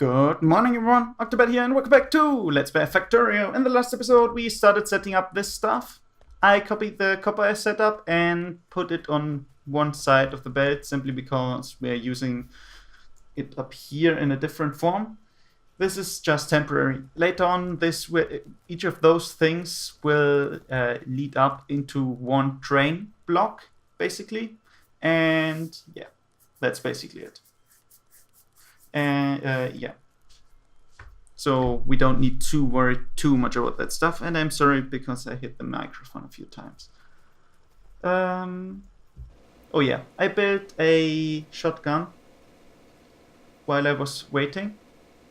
Good morning everyone, Octobyte here and welcome back to Let's Play Factorio. In the last episode we started setting up this stuff. I copied the copper I set up and put it on one side of the belt simply because we're using it up here in a different form. This is just temporary. Later on each of those things will lead up into one train block basically, and yeah, that's basically it. And yeah, so we don't need to worry too much about that stuff. And I'm sorry because I hit the microphone a few times. Oh yeah, I built a shotgun while I was waiting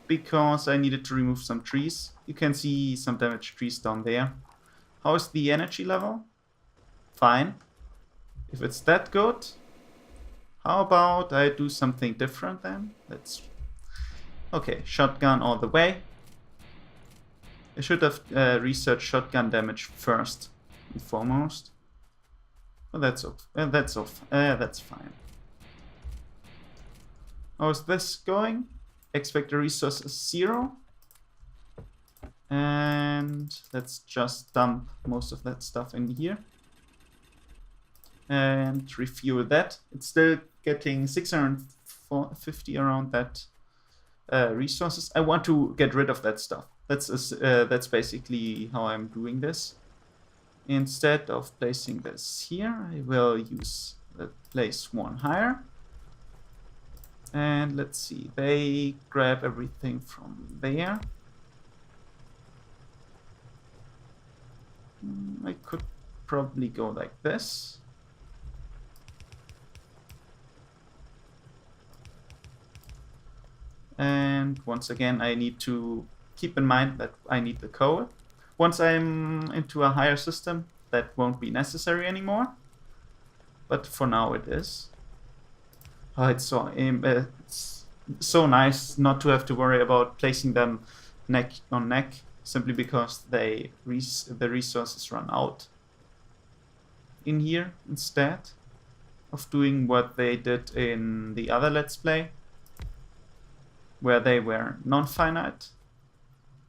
because I needed to remove some trees. You can see some damaged trees down there. How is the energy level? Fine. If it's that good, how about I do something different then? Okay, shotgun all the way. I should have researched shotgun damage first and foremost. Well, that's fine. How's this going? Expect a resource is 0. And let's just dump most of that stuff in here. And refuel that. It's still getting 650 around that. Resources. I want to get rid of that stuff. That's basically how I'm doing this. Instead of placing this here, I will place one higher. And let's see, they grab everything from there. I could probably go like this. And once again, I need to keep in mind that I need the coal. Once I'm into a higher system, that won't be necessary anymore. But for now it is. Oh, it's so nice not to have to worry about placing them neck on neck, simply because the resources run out in here instead of doing what they did in the other Let's Play, where they were non-finite.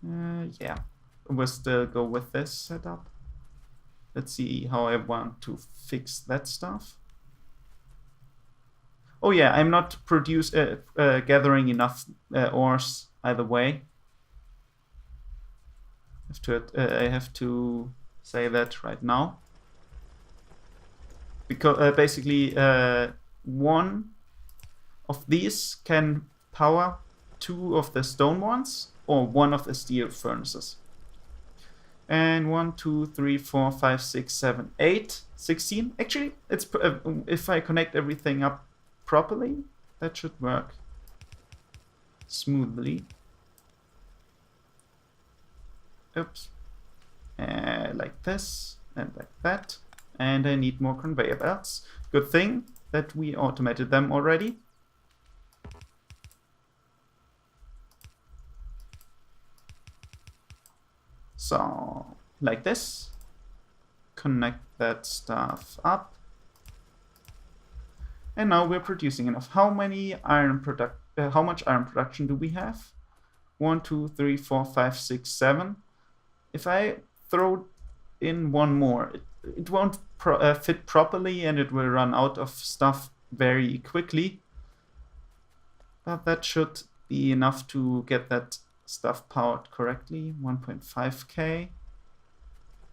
Yeah, we'll still go with this setup. Let's see how I want to fix that stuff. Oh yeah, I'm not gathering enough ores either way. I have to say that right now. Because basically one of these can power 2 of the stone ones or 1 of the steel furnaces. And 1, 2, 3, 4, 5, 6, 7, 8, 16. Actually, it's if I connect everything up properly, that should work smoothly. Oops. Like this and like that. And I need more conveyor belts. Good thing that we automated them already. So, like this. Connect that stuff up. And now we're producing enough. How much iron production do we have? 1, 2, 3, 4, 5, 6, 7. If I throw in one more, it won't fit properly and it will run out of stuff very quickly. But that should be enough to get that stuff powered correctly. 1.5k,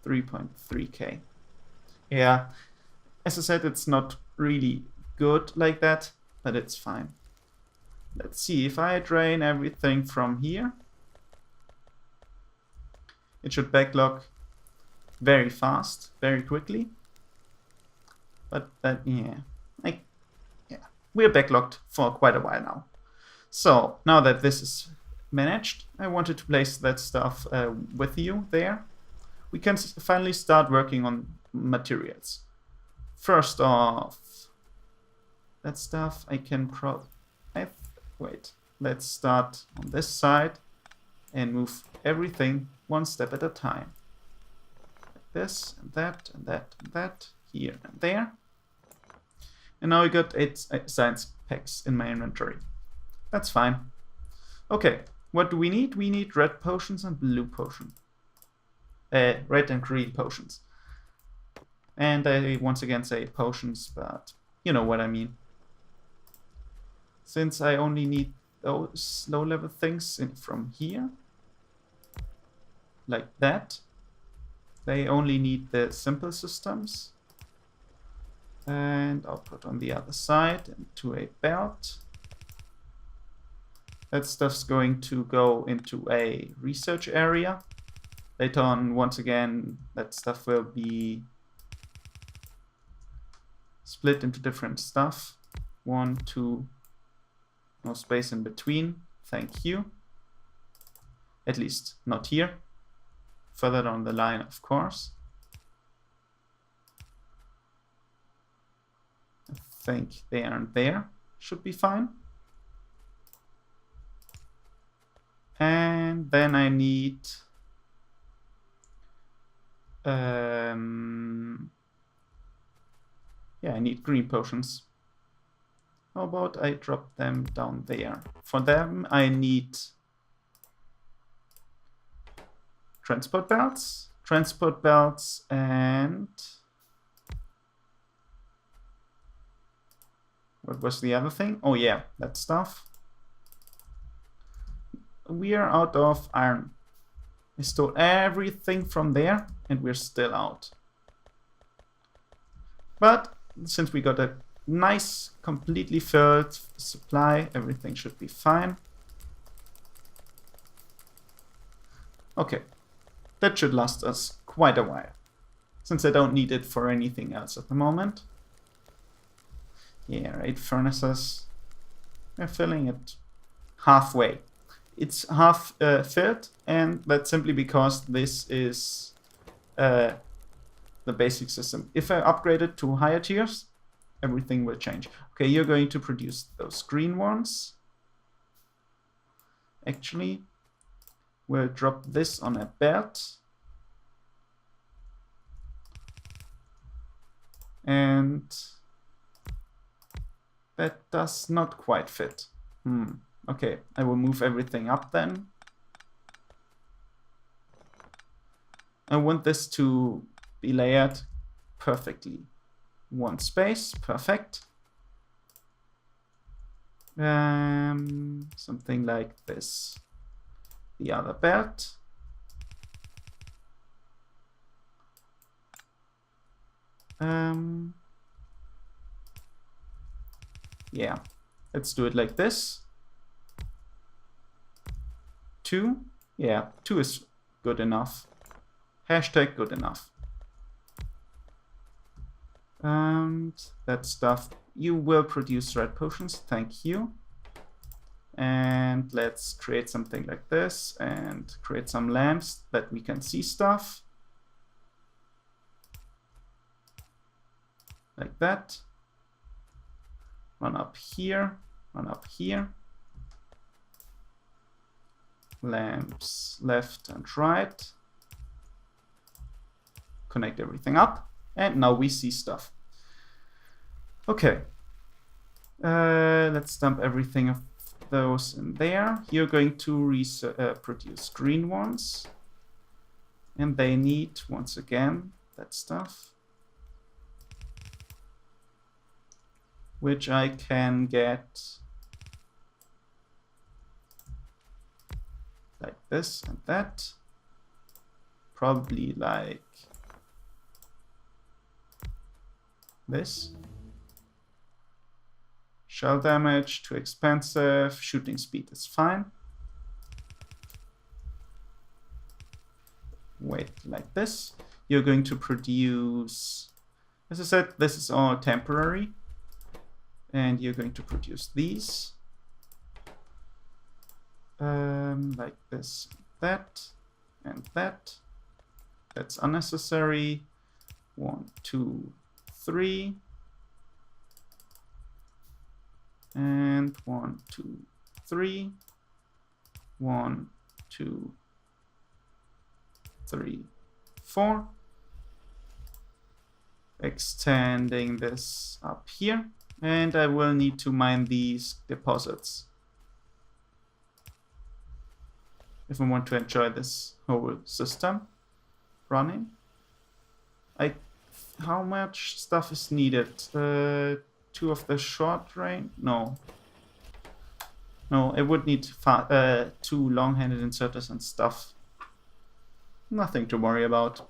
3.3k. Yeah, as I said, it's not really good like that, but it's fine. Let's see, if I drain everything from here, it should backlog very fast, very quickly. But yeah, we're backlogged for quite a while now. So now that this is managed, I wanted to place that stuff with you there. We can finally start working on materials. First off, that stuff I can wait. Let's start on this side and move everything one step at a time. Like this and that and that and that, here and there. And now I got 8 science packs in my inventory. That's fine. Okay, what do we need? We need red potions and blue potion. Red and green potions. And I once again say potions, but you know what I mean. Since I only need those low-level things from here, like that, they only need the simple systems. And I'll put on the other side into a belt. That stuff's going to go into a research area. Later on, once again, that stuff will be split into different stuff. 1, 2, no space in between. Thank you. At least not here. Further down the line, of course. I think there and there should be fine. And then I need yeah, I need green potions. How about I drop them down there? For them, I need transport belts, and what was the other thing? Oh yeah, that stuff. We are out of iron. I stole everything from there, and we're still out. But since we got a nice, completely filled supply, everything should be fine. Okay, that should last us quite a while, since I don't need it for anything else at the moment. Yeah, 8 furnaces. We're filling it halfway. It's half filled, and that's simply because this is the basic system. If I upgrade it to higher tiers, everything will change. Okay, you're going to produce those green ones. Actually, we'll drop this on a belt. And that does not quite fit. Okay, I will move everything up then. I want this to be layered perfectly. One space, perfect. Something like this. The other belt. Yeah, let's do it like this. 2, yeah, 2 is good enough. Hashtag good enough. And that stuff, you will produce red potions, thank you. And let's create something like this and create some lamps that we can see stuff. Like that. One up here, one up here. Lamps left and right. Connect everything up, and now we see stuff. Okay, let's dump everything of those in there. You're going to produce green ones, and they need, once again, that stuff, which I can get like this and that, probably like this. Shell damage, too expensive. Shooting speed is fine. Wait, like this. You're going to produce, as I said, this is all temporary. And you're going to produce these. Like this, that, and that. That's unnecessary. 1, 2, 3. And 1, 2, 3. 1, 2, 3, 4. Extending this up here. And I will need to mine these deposits. if I want to enjoy this whole system running. How much stuff is needed? 2 of the short range? No, it would need 2 long-handed inserters and stuff. Nothing to worry about.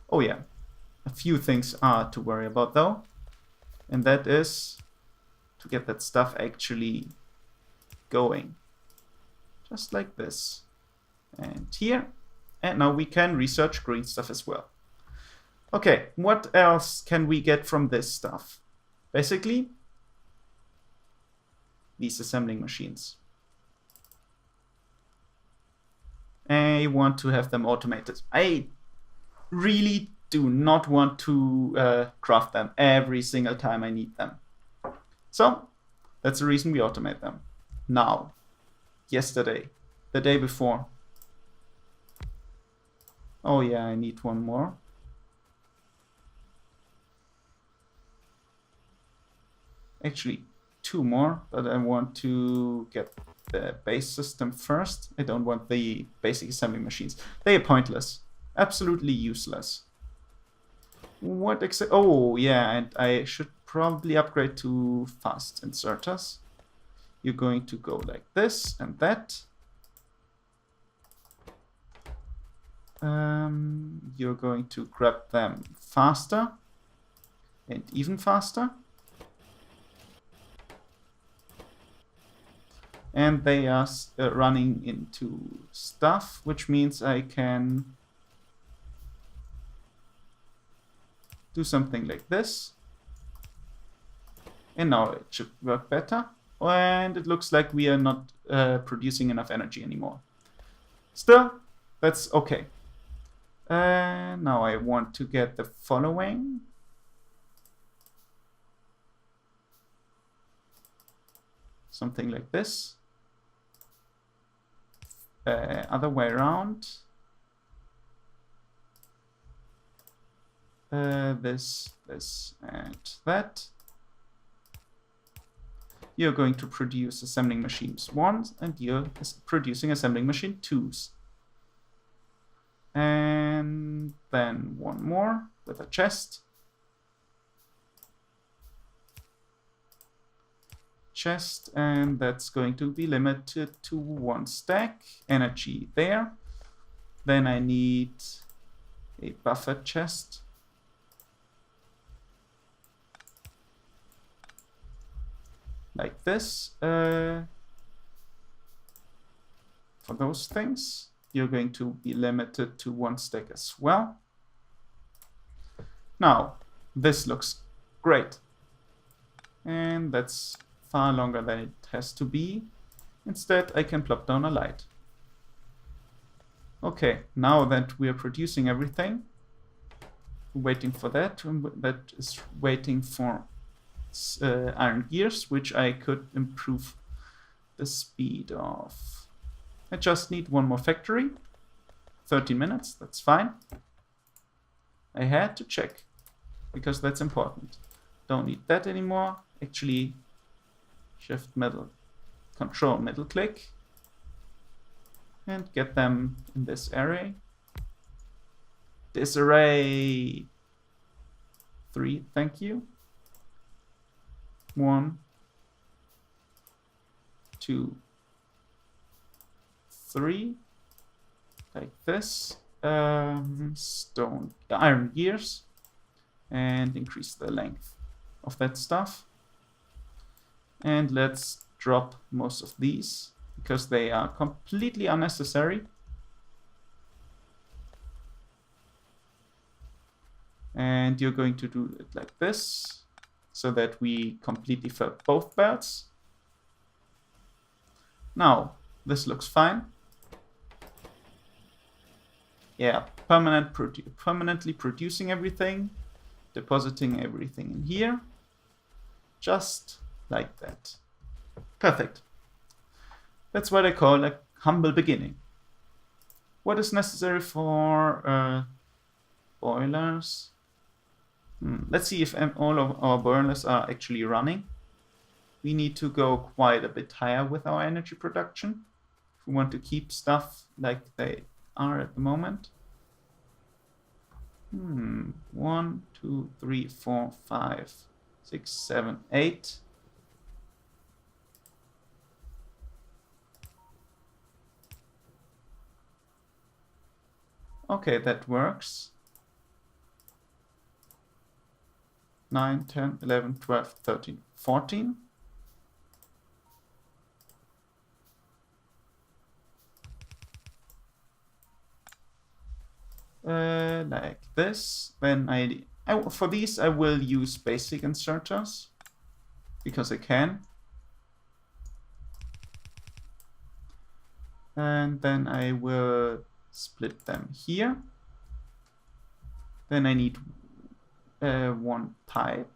Oh yeah, a few things are to worry about though, and that is to get that stuff actually going. Just like this. And here. And now we can research green stuff as well. Okay, what else can we get from this stuff? Basically, these assembling machines. I want to have them automated. I really do not want to craft them every single time I need them. So, that's the reason we automate them. Now, yesterday, the day before. Oh yeah, I need one more. Actually, 2 more, but I want to get the base system first. I don't want the basic assembly machines. They are pointless. Absolutely useless. Oh yeah, and I should probably upgrade to fast inserters. You're going to go like this and that. You're going to grab them faster and even faster. And they are running into stuff, which means I can do something like this. And now it should work better. And it looks like we are not producing enough energy anymore. Still, that's okay. Now I want to get the following. Something like this. Other way around. This, and that. You're going to produce assembling machines 1, and you're producing assembling machine 2s. And then one more with a chest. And that's going to be limited to 1 stack. Energy there. Then I need a buffer chest. Like this. For those things, you're going to be limited to 1 stack as well. Now, this looks great. And that's far longer than it has to be. Instead, I can plop down a light. Okay, now that we are producing everything, waiting for that is waiting for iron gears, which I could improve the speed of. I just need 1 more factory. 13 minutes, that's fine. I had to check, because that's important. Don't need that anymore. Actually, shift middle, control middle click, and get them in this array. This array 3, thank you. 1, 2, 3, like this. Stone, iron gears, and increase the length of that stuff. And let's drop most of these because they are completely unnecessary. And you're going to do it like this so that we completely fill both belts. Now, this looks fine. Yeah, permanently producing everything, depositing everything in here, just like that. Perfect. That's what I call a humble beginning. What is necessary for boilers? Let's see if all of our boilers are actually running. We need to go quite a bit higher with our energy production. If we want to keep stuff like they are at the moment. 1, 2, 3, 4, 5, 6, 7, 8. Okay, that works. 9, 10, 11, 12, 13, 14. Like this. Then for these I will use basic inserters because I can. And then I will split them here. Then I need one type.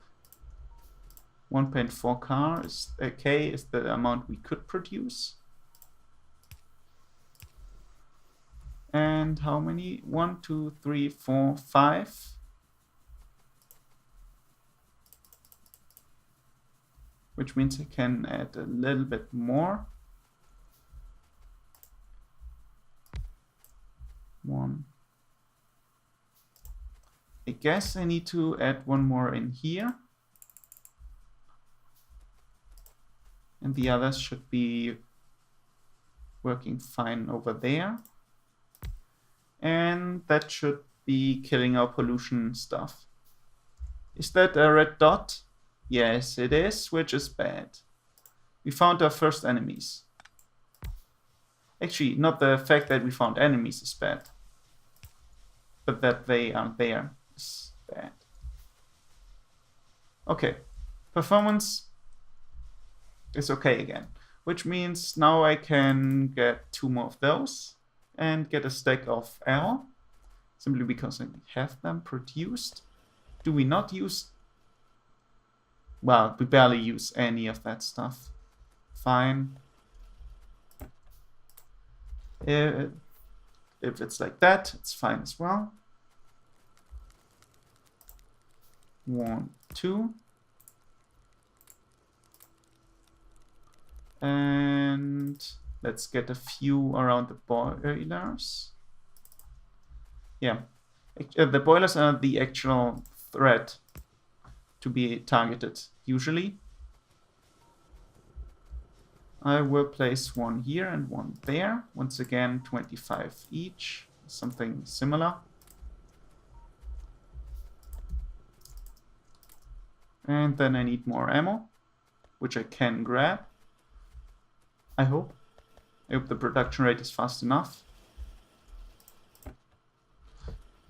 1.4 car is K is the amount we could produce. And how many? 1, 2, 3, 4, 5. Which means I can add a little bit more. 1. I guess I need to add one more in here. And the others should be working fine over there. And that should be killing our pollution stuff. Is that a red dot? Yes, it is, which is bad. We found our first enemies. Actually, not the fact that we found enemies is bad, but that they aren't there is bad. Okay, performance is okay again, which means now I can get 2 more of those and get a stack of ammo, simply because I have them produced. Do we not use... Well, we barely use any of that stuff. Fine. If it's like that, it's fine as well. 1, 2. And let's get a few around the boilers. Yeah, the boilers are the actual threat to be targeted usually. I will place one here and one there. Once again, 25 each, something similar. And then I need more ammo, which I can grab. I hope. I hope the production rate is fast enough.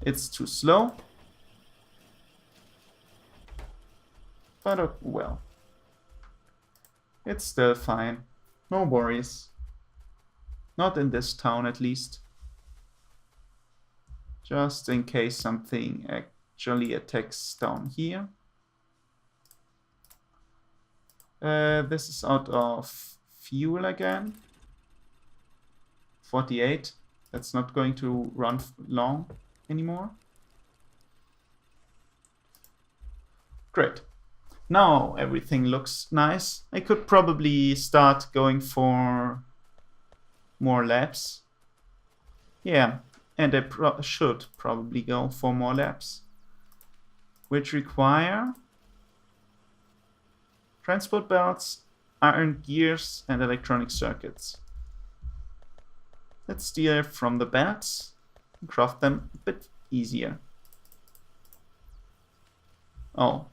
It's too slow. But well, it's still fine. No worries. Not in this town, at least. Just in case something actually attacks down here. This is out of fuel again. 48. That's not going to run long anymore. Great. Now everything looks nice. I could probably start going for more labs. Yeah, and I should probably go for more labs, which require transport belts, iron gears, and electronic circuits. Let's steal from the belts and craft them a bit easier. Oh.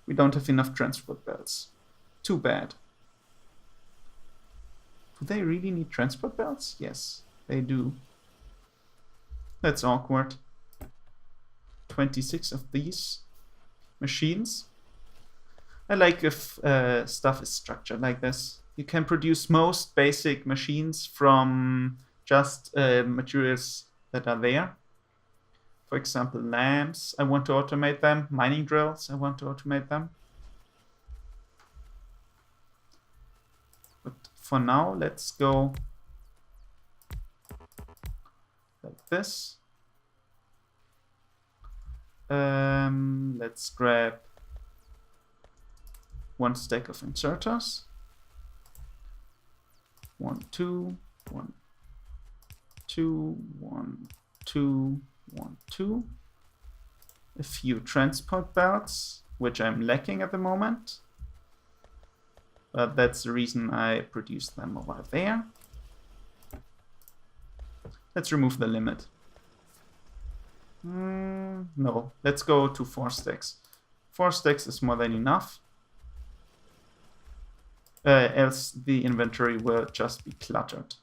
We don't have enough transport belts. Too bad. Do they really need transport belts? Yes, they do. That's awkward. 26 of these machines. I like if stuff is structured like this. You can produce most basic machines from just materials that are there. For example, lamps, I want to automate them. Mining drills, I want to automate them. But for now, let's go like this. Let's grab one stack of inserters. 1, 2, 1, 2, 1, 2, 1, 2. A few transport belts, which I'm lacking at the moment. But that's the reason I produced them over there. Let's remove the limit. No, let's go to 4 stacks. 4 stacks is more than enough. Else the inventory will just be cluttered.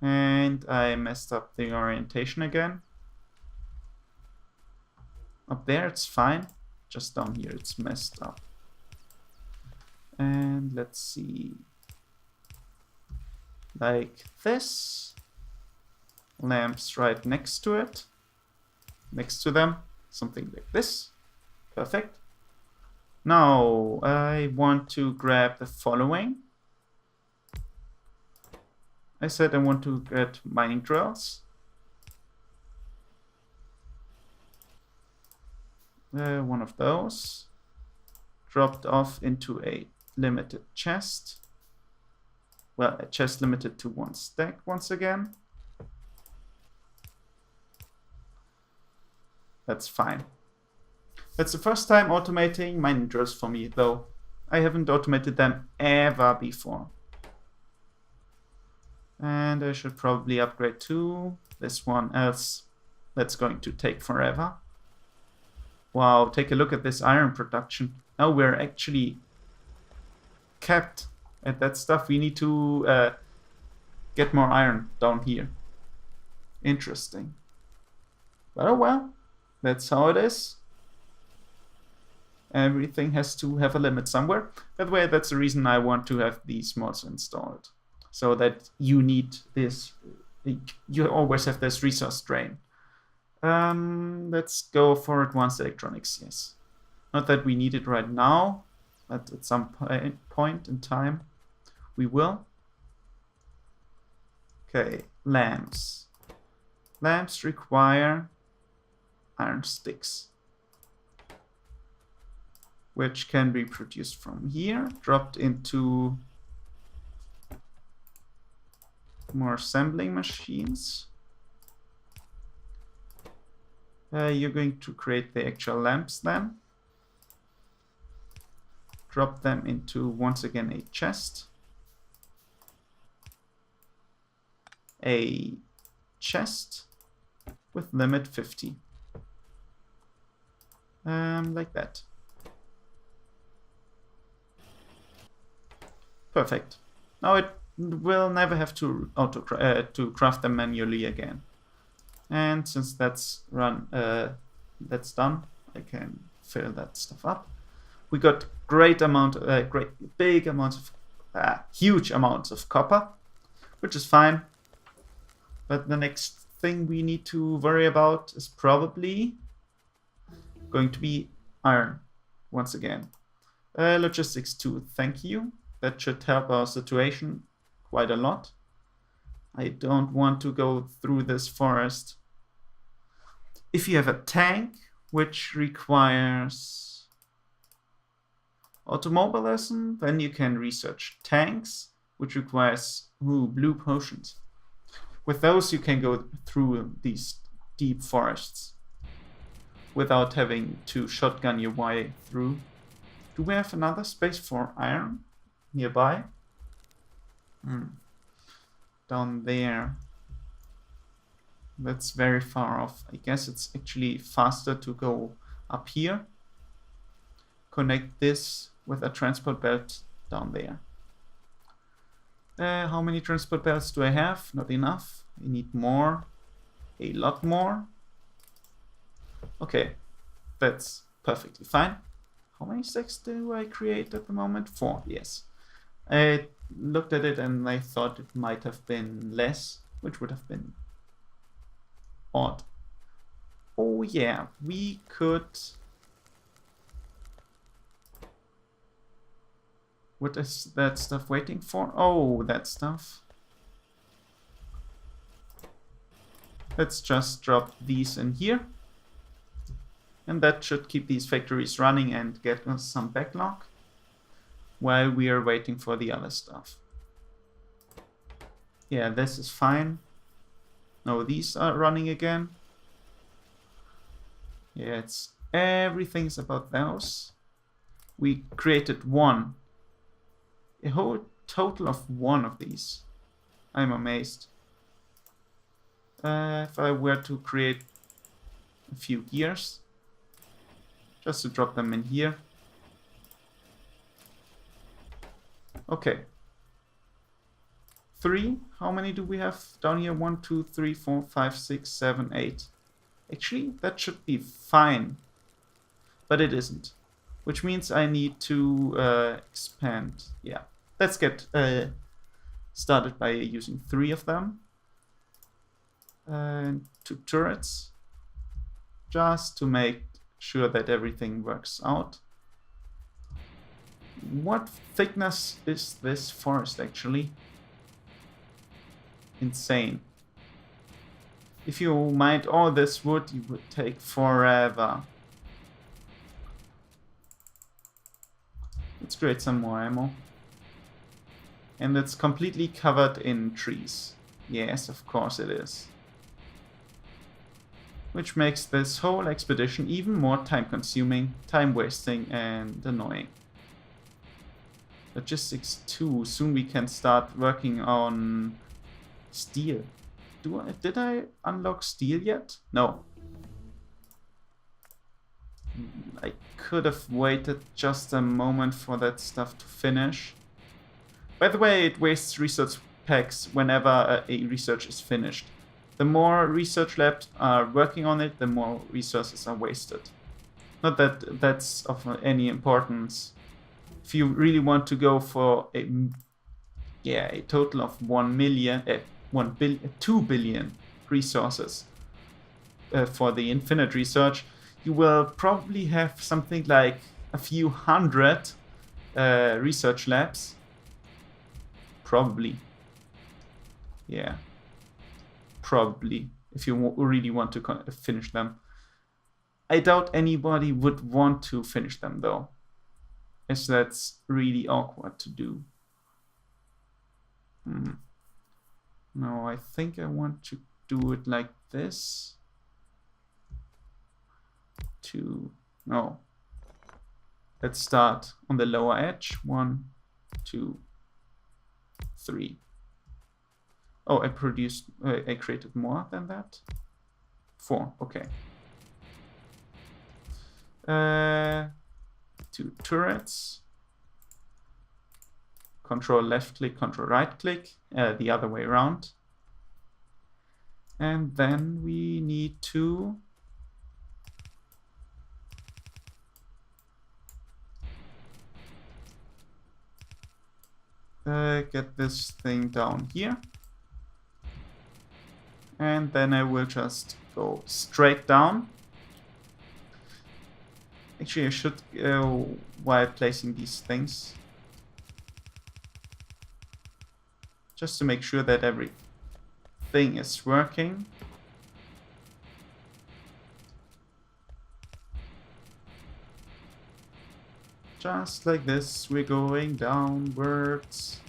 And I messed up the orientation again. Up there it's fine. Just down here it's messed up. And let's see. Like this. Lamps right next to it. Next to them. Something like this. Perfect. Now I want to grab the following. I said I want to get mining drills. One of those. Dropped off into a limited chest. Well, a chest limited to 1 stack once again. That's fine. That's the first time automating mining drills for me, though. I haven't automated them ever before. And I should probably upgrade to this one, else that's going to take forever. Wow, take a look at this iron production. Now we're actually capped at that stuff. We need to get more iron down here. Interesting. But oh well, that's how it is. Everything has to have a limit somewhere. By the way, that's the reason I want to have these mods installed. So that you need this, you always have this resource drain. Let's go for advanced electronics, yes. Not that we need it right now, but at some point in time we will. Okay, lamps. Lamps require iron sticks, which can be produced from here, dropped into more assembling machines. You're going to create the actual lamps then. Drop them into, once again, a chest. A chest with limit 50. Like that. Perfect. Now it will never have to to craft them manually again. And since that's that's done, I can fill that stuff up. We got huge amounts of copper, which is fine. But the next thing we need to worry about is probably going to be iron once again. Logistics 2, thank you. That should help our situation quite a lot. I don't want to go through this forest. If you have a tank, which requires automobilism, then you can research tanks, which requires blue potions. With those, you can go through these deep forests without having to shotgun your way through. Do we have another space for iron nearby? Down there. That's very far off. I guess it's actually faster to go up here. Connect this with a transport belt down there. How many transport belts do I have? Not enough. I need more. A lot more. Okay, that's perfectly fine. How many stacks do I create at the moment? 4, yes. I looked at it and I thought it might have been less, which would have been odd. Oh yeah, we could... What is that stuff waiting for? Oh, that stuff. Let's just drop these in here. And that should keep these factories running and get us some backlog while we are waiting for the other stuff. Yeah, this is fine. No, these are running again. Yeah, it's everything's about those. We created one. A whole total of one of these. I'm amazed. If I were to create a few gears, just to drop them in here. Okay. 3. How many do we have down here? 1, 2, 3, 4, 5, 6, 7, 8. Actually, that should be fine. But it isn't. Which means I need to expand. Yeah. Let's get started by using 3 of them. 2 turrets. Just to make sure that everything works out. What thickness is this forest actually? Insane. If you mined all this wood, it would take forever. Let's create some more ammo. And it's completely covered in trees. Yes, of course it is. Which makes this whole expedition even more time-consuming, time-wasting, and annoying. Logistics 2. Soon we can start working on steel. Did I unlock steel yet? No. I could have waited just a moment for that stuff to finish. By the way, it wastes research packs whenever a research is finished. The more research labs are working on it, the more resources are wasted. Not that that's of any importance. If you really want to go for a total of 2 billion resources for the infinite research, you will probably have something like a few hundred research labs. Probably. Yeah. Probably, if you really want to finish them. I doubt anybody would want to finish them, though, as that's really awkward to do. No, I think I want to do it like this. No. Let's start on the lower edge. 1, 2, 3. Oh, I created more than that? 4, okay. 2 turrets. Control left click, control right click, the other way around. And then we need to get this thing down here. And then I will just go straight down. Actually, I should go while placing these things, just to make sure that everything is working. Just like this, we're going downwards.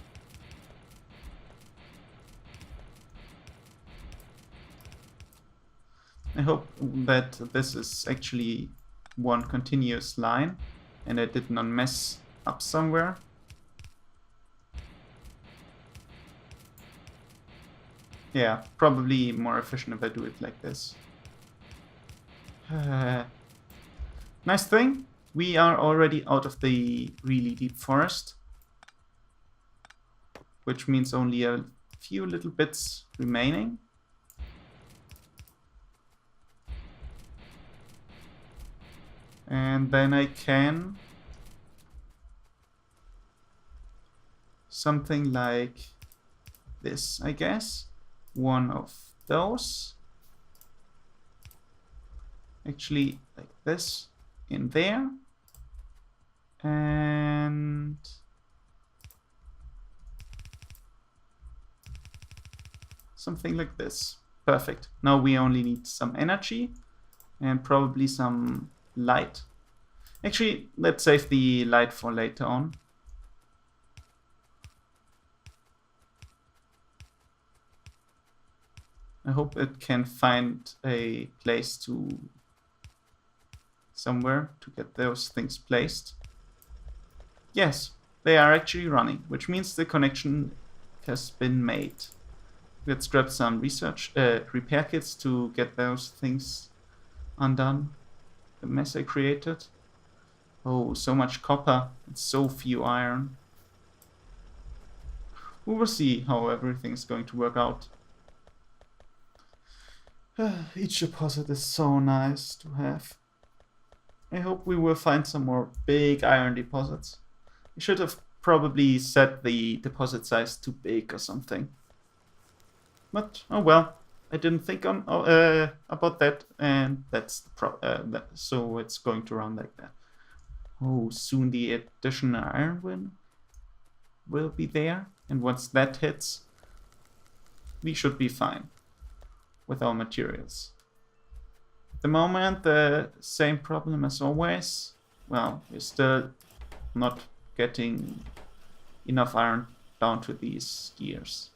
I hope that this is actually one continuous line and I did not mess up somewhere. Yeah, probably more efficient if I do it like this. Nice thing, we are already out of the really deep forest, which means only a few little bits remaining. And then I can something like this, I guess. One of those. Actually, like this in there. And something like this. Perfect. Now we only need some energy and probably some light. Actually, let's save the light for later on. I hope it can find a place to somewhere to get those things placed. Yes, they are actually running, which means the connection has been made. Let's grab some repair kits to get those things undone. The mess I created. Oh, so much copper and so few iron. We will see how everything's going to work out. Each deposit is so nice to have. I hope we will find some more big iron deposits. We should have probably set the deposit size too big or something. But, oh well, I didn't think about that, and that's so it's going to run like that. Oh, soon the additional iron will be there, and once that hits, we should be fine with our materials. At the moment, the same problem as always. Well, we're still not getting enough iron down to these gears.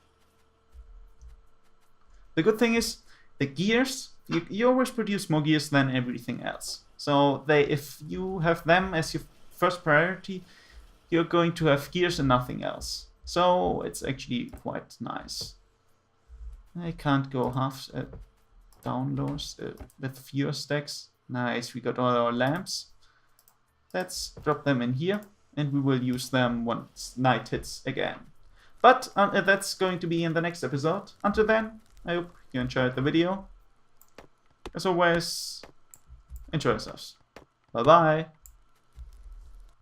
The good thing is, the gears, you always produce more gears than everything else. So if you have them as your first priority, you're going to have gears and nothing else. So it's actually quite nice. I can't go half down lows with fewer stacks. Nice, we got all our lamps. Let's drop them in here, and we will use them once night hits again. But that's going to be in the next episode. Until then, I hope you enjoyed the video. As always, enjoy yourselves. Bye bye.